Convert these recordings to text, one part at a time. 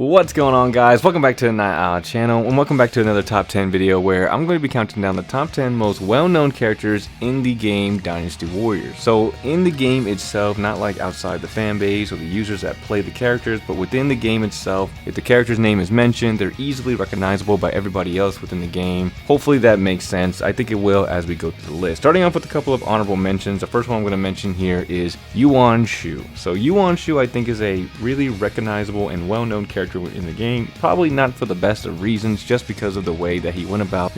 What's going on, guys? Welcome back to the Night Owl channel, and welcome back to another top 10 video where I'm going to be counting down the top 10 most well-known characters in the game Dynasty Warriors. So in the game itself, not like outside the fan base or the users that play the characters, but within the game itself, if the character's name is mentioned, they're easily recognizable by everybody else within the game. Hopefully that makes sense. I think it will as we go through the list. Starting off with a couple of honorable mentions, the first one I'm going to mention here is Yuan Shu. So Yuan Shu, I think, is a really recognizable and well-known character in the game, probably not for the best of reasons, just because of the way that he went about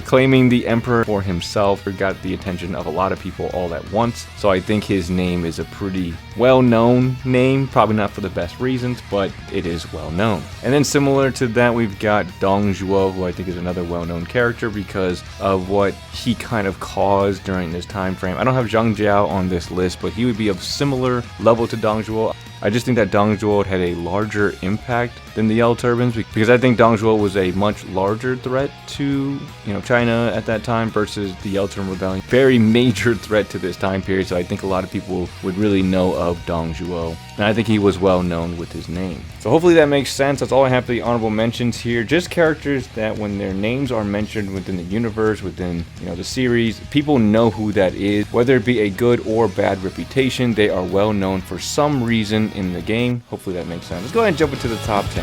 claiming the emperor for himself. Got the attention of a lot of people all at once, so I think his name is a pretty well-known name, probably not for the best reasons, but it is well known. And then similar to that, we've got Dong Zhuo, who I think is another well-known character because of what he kind of caused during this time frame. I don't have Zhang Jiao on this list, but he would be of similar level to Dong Zhuo. I just think that Dong Zhuo had a larger impact than the Yellow Turbans, because I think Dong Zhuo was a much larger threat to, China at that time versus the Yellow Turban Rebellion. Very major threat to this time period, so I think a lot of people would really know of Dong Zhuo, and I think he was well known with his name. So hopefully that makes sense. That's all I have for the honorable mentions here. Just characters that when their names are mentioned within the universe, within the series, people know who that is. Whether it be a good or bad reputation, they are well known for some reason in the game. Hopefully that makes sense. Let's go ahead and jump into the top 10.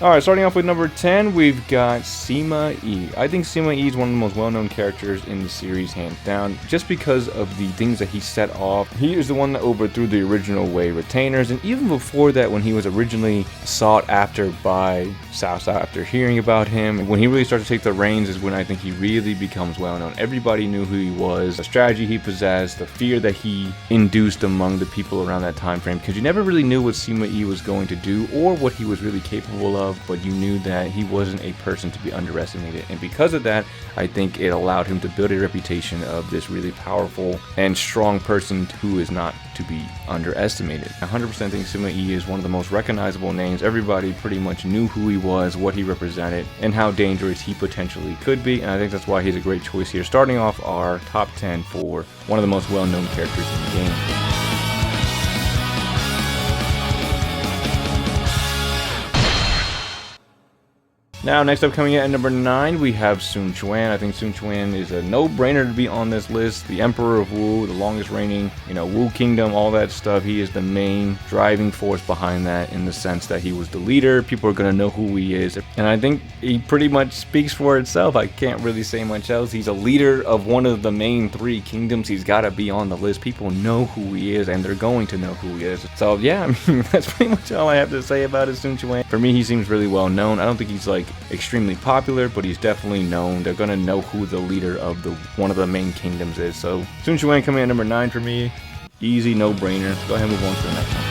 Alright, starting off with number 10, we've got Sima Yi. I think Sima Yi is one of the most well-known characters in the series, hands down, just because of the things that he set off. He is the one that overthrew the original Wei retainers, and even before that, when he was originally sought after by Cao Cao after hearing about him, when he really started to take the reins is when I think he really becomes well-known. Everybody knew who he was, the strategy he possessed, the fear that he induced among the people around that time frame, because you never really knew what Sima Yi was going to do or what he was really capable of, but you knew that he wasn't a person to be underestimated. And because of that, I think it allowed him to build a reputation of this really powerful and strong person who is not to be underestimated. 100% think Sima Yi is one of the most recognizable names. Everybody pretty much knew who he was, what he represented, and how dangerous he potentially could be, and I think that's why he's a great choice here, starting off our top 10 for one of the most well-known characters in the game. Now, next up, coming in at number 9, we have Sun Quan. I think Sun Quan is a no-brainer to be on this list. The Emperor of Wu, the longest reigning, Wu Kingdom, all that stuff. He is the main driving force behind that, in the sense that he was the leader. People are going to know who he is. And I think he pretty much speaks for itself. I can't really say much else. He's a leader of one of the main 3 kingdoms. He's got to be on the list. People know who he is, and they're going to know who he is. So, yeah, that's pretty much all I have to say about it, Sun Quan. For me, he seems really well known. I don't think he's, extremely popular, but he's definitely known. They're gonna know who the leader of one of the main kingdoms is. So Sun Quan coming in at number 9 for me. Easy, no-brainer. Go ahead and move on to the next one.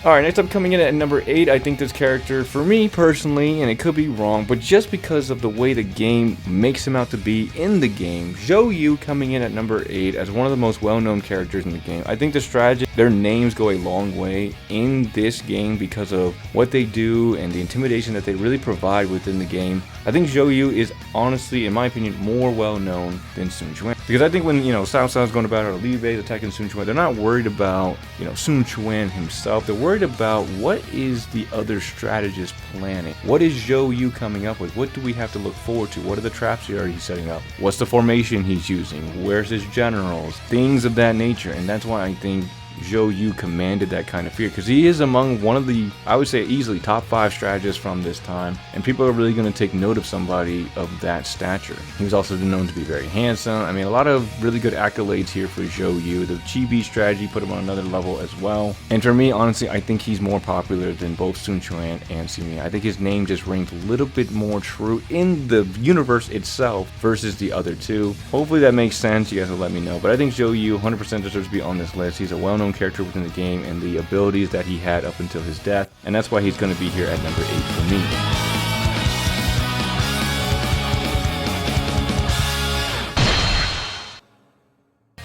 Alright, next up, coming in at number 8, I think this character, for me personally, and it could be wrong, but just because of the way the game makes him out to be in the game, Zhou Yu coming in at number 8 as one of the most well-known characters in the game. I think the strategy, their names go a long way in this game because of what they do and the intimidation that they really provide within the game. I think Zhou Yu is honestly, in my opinion, more well-known than Sun Quan. Because I think when, Cao Cao is going to battle, or Liu Bei is attacking Sun Quan, they're not worried about, Sun Quan himself. They're worried about what is the other strategist planning. What is Zhou Yu coming up with? What do we have to look forward to? What are the traps he's setting up? What's the formation he's using? Where's his generals? Things of that nature. And that's why I think Zhou Yu commanded that kind of fear, because he is among one of the, I would say, easily top 5 strategists from this time, and people are really going to take note of somebody of that stature. He was also known to be very handsome. I mean, a lot of really good accolades here for Zhou Yu. The Chibi strategy put him on another level as well, and for me, honestly, I think he's more popular than both Sun Quan and Sima Yi. I think his name just rings a little bit more true in the universe itself versus the other two. Hopefully that makes sense. You guys will let me know, but I think Zhou Yu 100% deserves to be on this list. He's a well-known character within the game, and the abilities that he had up until his death, and that's why he's going to be here at number 8 for me.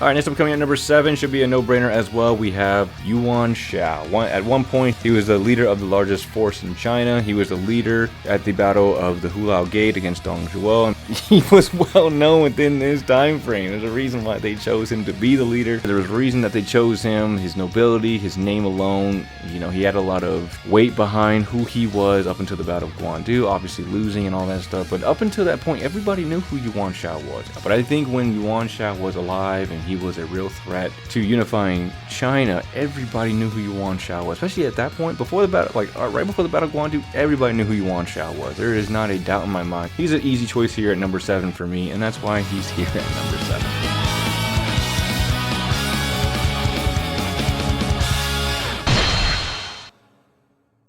Alright, next up coming at number 7 should be a no-brainer as well. We have Yuan Shao. At one point, he was the leader of the largest force in China. He was the leader at the Battle of the Hulao Gate against Dong Zhuo. He was well known within this time frame. There's a reason why they chose him to be the leader. There was a reason that they chose him. His nobility, his name alone. You know, he had a lot of weight behind who he was up until the Battle of Guandu, obviously losing and all that stuff. But up until that point, everybody knew who Yuan Shao was. But I think when Yuan Shao was alive and he was a real threat to unifying China, everybody knew who Yuan Shao was. Especially at that point, before the battle, like right before the Battle of Guandu, everybody knew who Yuan Shao was. There is not a doubt in my mind. He's an easy choice here at number 7 for me, and that's why he's here at number 7.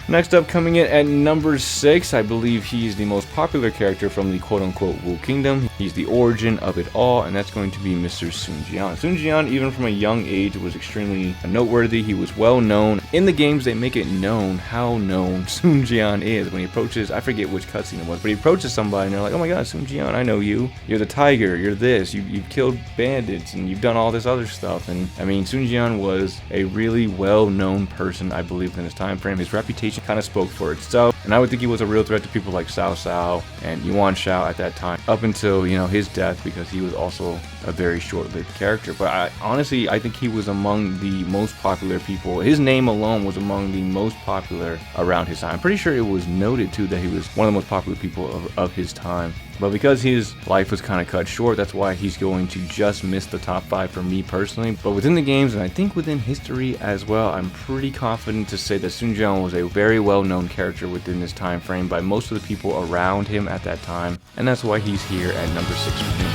Next up, coming in at number 6, I believe he's the most popular character from the quote-unquote Wu Kingdom. He's the origin of it all, and that's going to be Mr. Sun Jian. Sun Jian, even from a young age, was extremely noteworthy. He was well known. In the games, they make it known how known Sun Jian is. When he approaches, I forget which cutscene it was, but he approaches somebody, and they're like, oh my god, Sun Jian, I know you. You're the tiger, you're this, you've killed bandits, and you've done all this other stuff. And I mean, Sun Jian was a really well-known person, I believe, in his time frame. His reputation kind of spoke for itself, and I would think he was a real threat to people like Cao Cao and Yuan Shao at that time, up until, you know, his death, because he was also a very short-lived character. But honestly, I think he was among the most popular people. His name alone was among the most popular around his time. I'm pretty sure it was noted too that he was one of the most popular people of his time. But because his life was kind of cut short, that's why he's going to just miss the top 5 for me personally. But within the games, and I think within history as well, I'm pretty confident to say that Sun Jian was a very well-known character within this time frame by most of the people around him at that time. And that's why he's here at number 6 for me.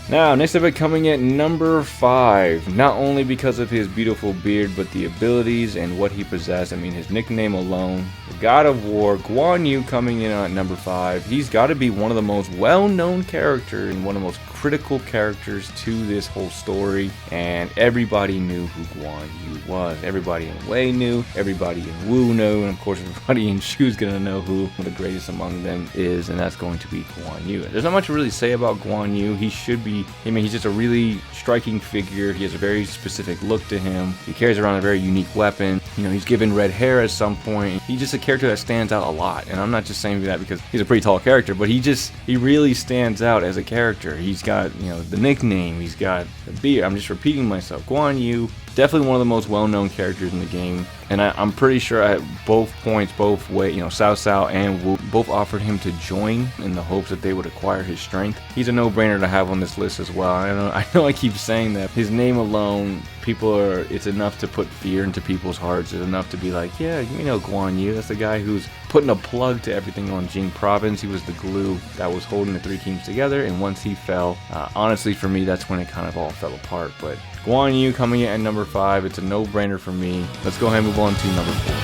Now, next up coming at number 5, not only because of his beautiful beard, but the abilities and what he possessed. I mean, his nickname alone, the God of War, Guan Yu, coming in at number 5. He's got to be one of the most well-known characters and one of the most critical characters to this whole story, and everybody knew who Guan Yu was. Everybody in Wei knew, everybody in Wu knew, and of course everybody in Shu's gonna know who the greatest among them is, and that's going to be Guan Yu. There's not much to really say about Guan Yu. He should be, I mean, he's just a really striking figure. He has a very specific look to him. He carries around a very unique weapon. You know, he's given red hair at some point. He's just a character that stands out a lot, and I'm not just saying that because he's a pretty tall character, but he really stands out as a character. He's got, you know, the nickname, he's got the beard. I'm just repeating myself. Guan Yu, definitely one of the most well-known characters in the game, and I'm pretty sure at both points, both ways, you know, Cao Cao and Wu both offered him to join in the hopes that they would acquire his strength. He's a no-brainer to have on this list as well. I know I keep saying that. His name alone, it's enough to put fear into people's hearts. It's enough to be like, yeah, you know Guan Yu, that's the guy who's putting a plug to everything on Jing province. He was the glue that was holding the 3 kingdoms together, and once he fell, honestly for me, that's when it kind of all fell apart. But Guan Yu coming in at number 5, it's a no-brainer for me. Let's go ahead and move on to number 4.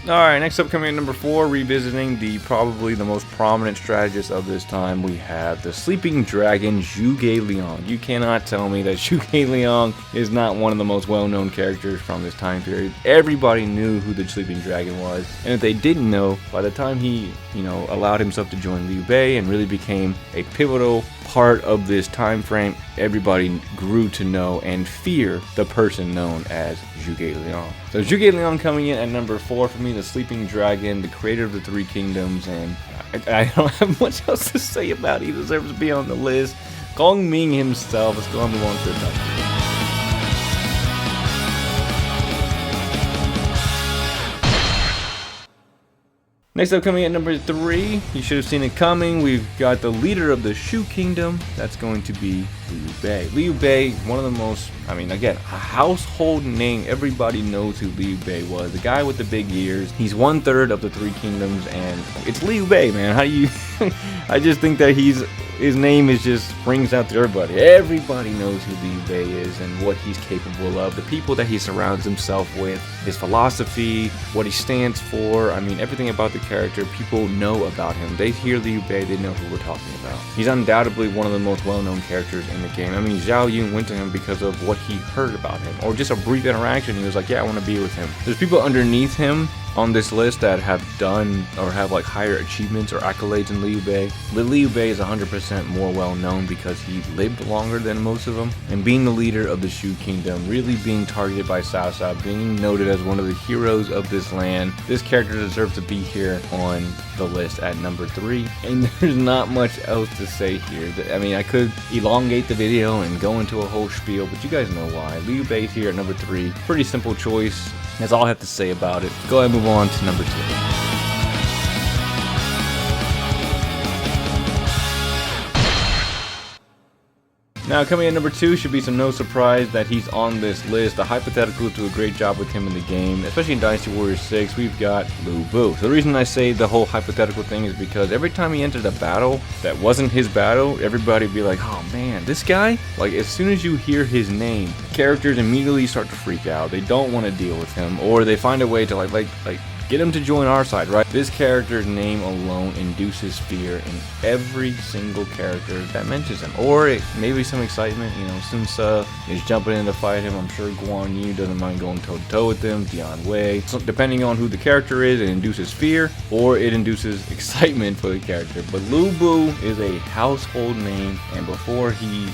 Alright, next up coming in number 4, revisiting probably the most prominent strategist of this time, we have the Sleeping Dragon, Zhuge Liang. You cannot tell me that Zhuge Liang is not one of the most well-known characters from this time period. Everybody knew who the Sleeping Dragon was, and if they didn't know, by the time he, you know, allowed himself to join Liu Bei and really became a pivotal part of this time frame, everybody grew to know and fear the person known as Zhuge Liang. So Zhuge Liang coming in at number 4 for me, the Sleeping Dragon, the creator of the 3 kingdoms, and I don't have much else to say about it. He deserves to be on the list. Gong Ming himself. Let's go and move on to the top 3. Next up coming at number 3, you should have seen it coming. We've got the leader of the Shu Kingdom. That's going to be Liu Bei. Liu Bei, one of the most, I mean, again, a household name. Everybody knows who Liu Bei was. The guy with the big ears. He's 1/3 of the 3 kingdoms, and it's Liu Bei, man. How do you... I just think that he's his name is just rings out to everybody. Everybody knows who Liu Bei is and what he's capable of, the people that he surrounds himself with, his philosophy, what he stands for. I mean, everything about the character, people know about him. They hear Liu Bei, they know who we're talking about. He's undoubtedly one of the most well-known characters in the game. I mean, Zhao Yun went to him because of what he heard about him, or just a brief interaction. He was like, yeah, I want to be with him. There's people underneath him on this list that have done or have like higher achievements or accolades than Liu Bei. But Liu Bei is 100% more well known because he lived longer than most of them, and being the leader of the Shu Kingdom, really being targeted by Cao Cao, being noted as one of the heroes of this land. This character deserves to be here on the list at number 3, and there's not much else to say here. I mean, I could elongate the video and go into a whole spiel, but you guys know why. Liu Bei's here at number 3. Pretty simple choice. That's all I have to say about it. Go ahead and move on to number 2. Now, coming in number 2 should be no surprise that he's on this list. The hypotheticals do a great job with him in the game, especially in Dynasty Warriors 6. We've got Lu Bu. So the reason I say the whole hypothetical thing is because every time he entered a battle that wasn't his battle, everybody would be like, oh man, this guy? Like, as soon as you hear his name, characters immediately start to freak out. They don't want to deal with him, or they find a way to like get him to join our side, right? This character's name alone induces fear in every single character that mentions him. Or maybe some excitement, you know, Sun Ce is jumping in to fight him. I'm sure Guan Yu doesn't mind going toe-to-toe with him, Dian Wei. So depending on who the character is, it induces fear or it induces excitement for the character. But Lu Bu is a household name, and before he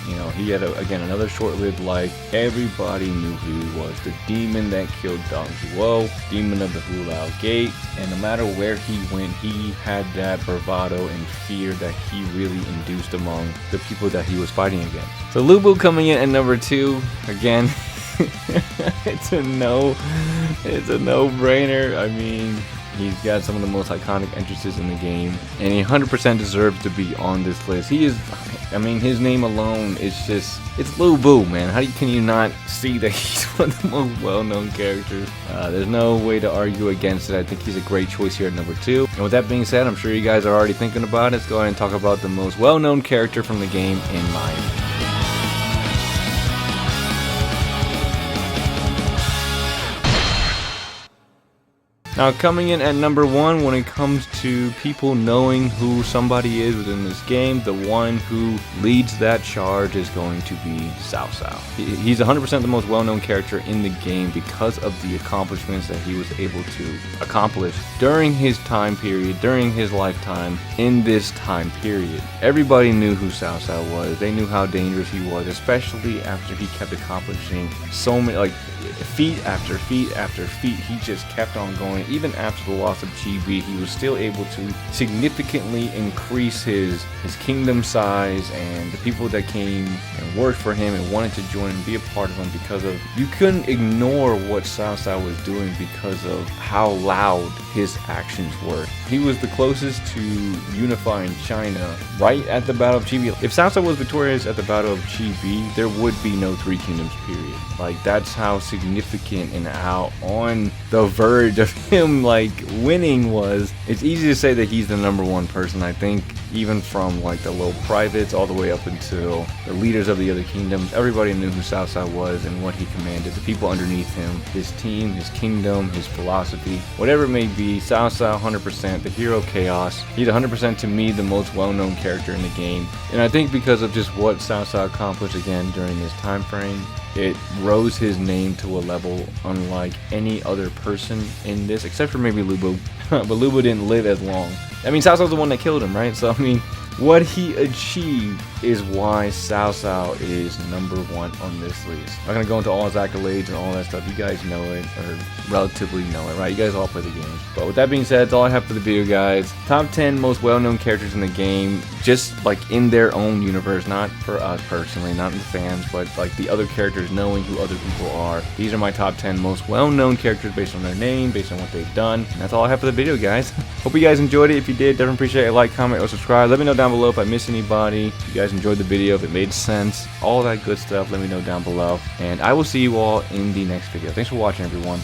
had, again, another short-lived life, everybody knew who he was. The demon that killed Dong Zhuo, demon of the Hulao Gate, and no matter where he went, he had that bravado and fear that he really induced among the people that he was fighting against. So Lu Bu coming in at number 2, again, it's a no-brainer. I mean, he's got some of the most iconic entrances in the game, and he 100% deserves to be on this list. He is, I mean, his name alone is just, it's Lu Bu, man. Can you not see that he's one of the most well-known characters? There's no way to argue against it. I think he's a great choice here at number 2. And with that being said, I'm sure you guys are already thinking about it. Let's go ahead and talk about the most well-known character from the game in my opinion. Now, coming in at number 1 when it comes to people knowing who somebody is within this game, the one who leads that charge is going to be Cao Cao. He's 100% the most well-known character in the game because of the accomplishments that he was able to accomplish during his time period, during his lifetime, in this time period. Everybody knew who Cao Cao was. They knew how dangerous he was, especially after he kept accomplishing so many, like, feat after feat after feat. He just kept on going. Even after the loss of Chibi, he was still able to significantly increase his kingdom size, and the people that came and worked for him and wanted to join and be a part of him because of, you couldn't ignore what Cao Cao was doing because of how loud his actions were. He was the closest to unifying China right at the Battle of Chibi. If Cao Cao was victorious at the Battle of Chibi, there would be no Three Kingdoms period. Like, that's how significant and how on the verge of him like winning was. It's easy to say that he's the number 1 person. I think even from like the low privates all the way up until the leaders of the other kingdoms, everybody knew who Cao Cao was and what he commanded, the people underneath him, his team, his kingdom, his philosophy, whatever it may be. Cao Cao, 100%, the hero Chaos. He's 100% to me the most well-known character in the game, and I think because of just what Cao Cao accomplished again during this time frame, it rose his name to a level unlike any other person in this, except for maybe Lu Bu. But Lu Bu didn't live as long. I mean, Cao Cao's the one that killed him, right? So, I mean, what he achieved is why Cao Cao is number 1 on this list. I'm not going to go into all his accolades and all that stuff. You guys know it, or relatively know it, right? You guys all play the games. But with that being said, that's all I have for the video, guys. Top 10 most well-known characters in the game, just like in their own universe, not for us personally, not in the fans, but like the other characters knowing who other people are. These are my top 10 most well-known characters based on their name, based on what they've done. And that's all I have for the video, guys. Hope you guys enjoyed it. If you did, definitely appreciate a like, comment, or subscribe. Let me know down below if I missed anybody. If you guys enjoyed the video, if it made sense, all that good stuff, let me know down below. And I will see you all in the next video. Thanks for watching, everyone.